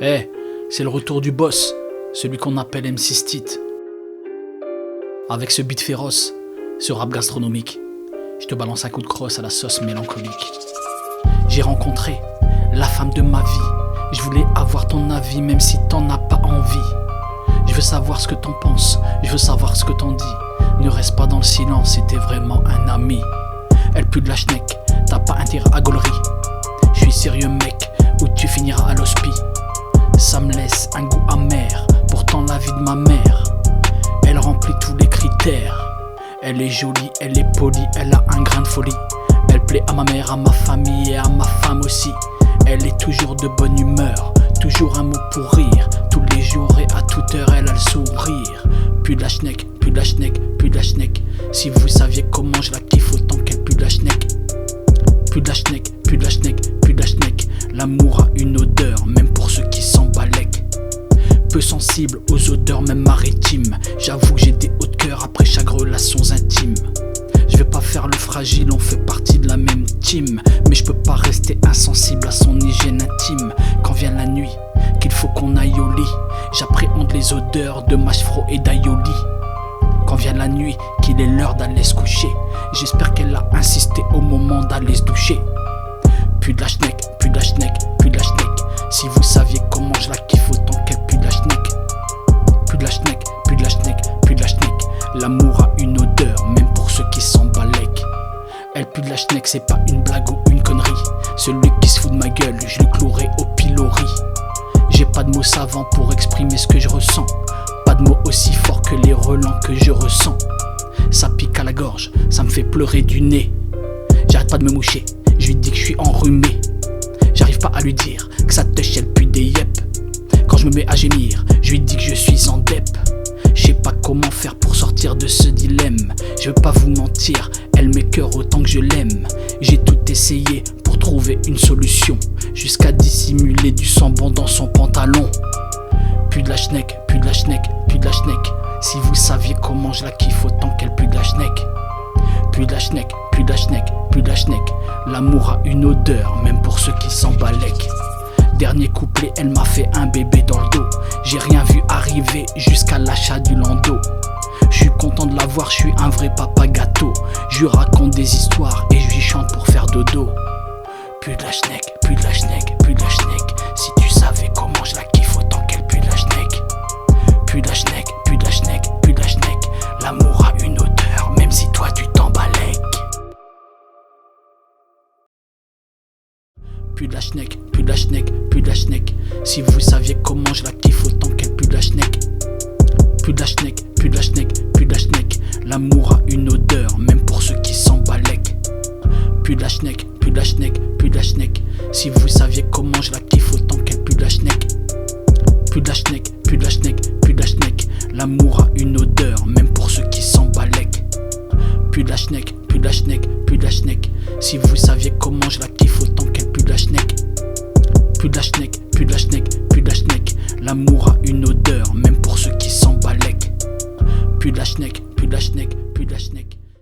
Eh, c'est le retour du boss, celui qu'on appelle MC Stit. Avec ce beat féroce, ce rap gastronomique, je te balance un coup de crosse à la sauce mélancolique. J'ai rencontré la femme de ma vie, je voulais avoir ton avis même si t'en as pas envie. Je veux savoir ce que t'en penses, je veux savoir ce que t'en dis. Ne reste pas dans le silence si t'es vraiment un ami. Elle pue de la schneck, t'as pas intérêt à gaulerie. Je suis sérieux mec, ou tu finiras à l'hospi. Ça me laisse un goût amer, pourtant la vie de ma mère, elle remplit tous les critères. Elle est jolie, elle est polie, elle a un grain de folie. Elle plaît à ma mère, à ma famille et à ma femme aussi. Elle est toujours de bonne humeur, toujours un mot pour rire. Tous les jours et à toute heure elle a le sourire. Puis de la schneck, puis de la schneck, puis de la schneck. Si vous saviez comment je la kiffe autant qu'elle pue de la schneck. Puis de la schneck, puis de la schneck, puis de la schneck. L'amour a une odeur, même pour ceux qui s'en balèquent. Peu sensible aux odeurs même maritimes. J'avoue que j'ai des hauts de cœur après chaque relation intime. Je vais pas faire le fragile, on fait partie de la même team. Mais je peux pas rester insensible à son hygiène intime. Quand vient la nuit, qu'il faut qu'on aille au lit, j'appréhende les odeurs de mâchefro et d'aïoli. Quand vient la nuit, qu'il est l'heure d'aller se coucher, j'espère qu'elle a insisté au moment d'aller se doucher. Puis de la schneck, puis de la schneck, puis de la schneck. Si vous saviez comment je la kiffe autant qu'elle pue de la schneck. Puis de la schneck, puis de la schneck, puis de la schneck. L'amour a une odeur, même pour ceux qui s'en balèquent. Elle pue de la schneck, c'est pas une blague ou une connerie. Celui qui se fout de ma gueule, je le clouerai au pilori. J'ai pas de mots savants pour exprimer ce que je ressens. Pas de mots aussi forts que les relents que je ressens. Ça pique à la gorge, ça me fait pleurer du nez. J'arrête pas de me moucher, je lui dis que je suis enrhumé. J'arrive pas à lui dire que sa touche elle pue des yep. Quand je me mets à gémir, je lui dis que je suis en dep. Je sais pas comment faire pour sortir de ce dilemme. Je veux pas vous mentir, elle m'écœure autant que je l'aime. J'ai tout essayé pour trouver une solution, jusqu'à dissimuler du sang bon dans son pantalon. Puis de la schneck, puis de la schneck, puis de la schneck. Si vous saviez comment je la kiffe autant qu'elle pue de la schneck. Puis de la schneck, puis de la schneck, puis de la schneck. L'amour a une odeur, même pour ceux qui s'en balèquent. Dernier couplet, elle m'a fait un bébé dans le dos. J'ai rien vu arriver jusqu'à l'achat du landau. Je suis content de la voir, je suis un vrai papa gâteau. Je lui raconte des histoires et je lui chante pour faire dodo. Puis de la schneck, puis de la schneck, puis de la schneck. Si tu savais comment je la kiffe autant qu'elle pue de la schneck. Puis de la schneck, puis de la schneck, puis de la schneck. L'amour a une odeur, même si toi tu t'en balèques. Puis de la schneck, puis de la schneck, puis de la schneck. Si vous saviez comment je la kiffe autant qu'elle pue de la schneck. Puis de la schneck, puis de la schneck, puis de la schneck. L'amour a une odeur, même pour ceux qui s'en balèquent. Puis de la schneck, puis de la schneck, puis de la schneck. Si vous saviez comment je la kiffe autant qu'elle pue de la schneck. Puis de la schneck, puis de la schneck, puis de la schneck. L'amour a